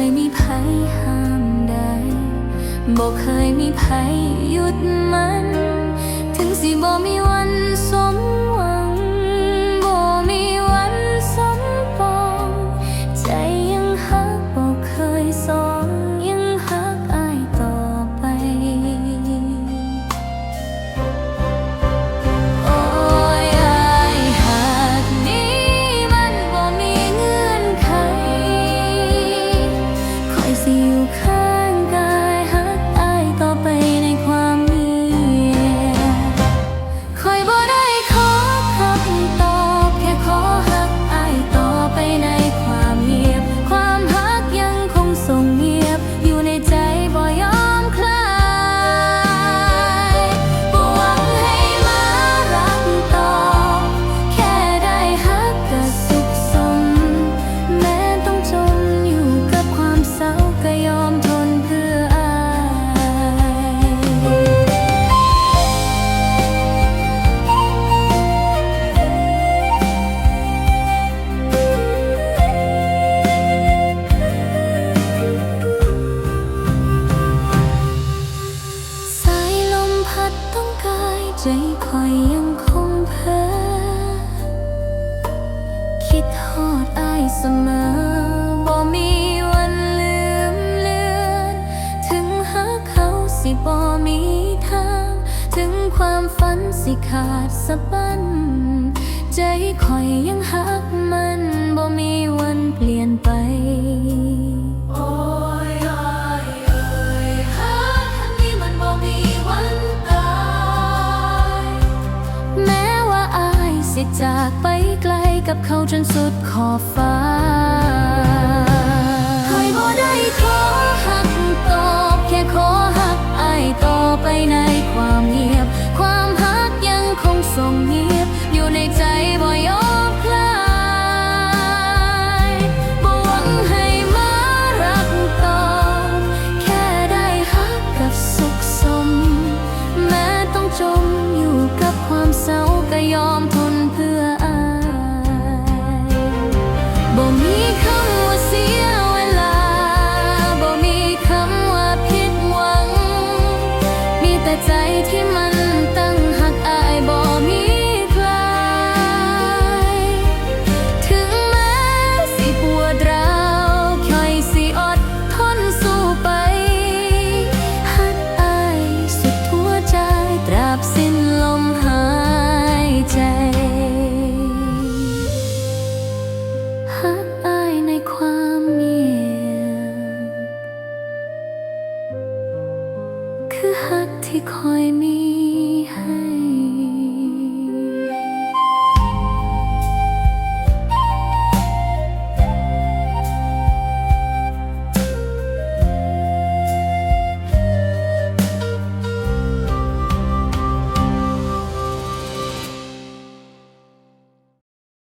ยมีไผห้ามได้บ่เคยมีไผหยุดมันถึงสิบ่มีวันสมหวังบ่มีวันสมปองใจยังฮักบ่เคยสองยังฮักอ้ายต่อไปโอ้ยอ้ายฮักนี้มันบ่มีเงื่อนไขคอยสิอยู่ข้างกายฮักอ้ายต่อไปในความเงียบคอยบ่ได้ขอคำตอบแค่ขอฮักอ้ายต่อไปในความเงียบความฮักยังคงส่งเงียบอยู่ในใจบ่ยอมคลายบ่หวังให้มารักต่อแค่ได้ฮักก็สุขสมแม้ต้องจมอยู่กับความเศร้าก็ยอมทนเพื่ออ้ายสายลมพัดต้องกายใจคอยยังคงเพ้อคิดฮอดอ้ายเสมอบ่มีวันลืมเลือนถึงหากเขาสิบ่มีทางถึงความฝันสิขาดสะบั้นใจคอยยังฮักมันบ่มีวันเปลี่ยนไปโอ้ยอ้ายเอ่ยฮักอันนี้มันบ่มีวันตายแม้ว่าอ้ายสิจากไปไกลกับเขาจนสุดขอบฟ้า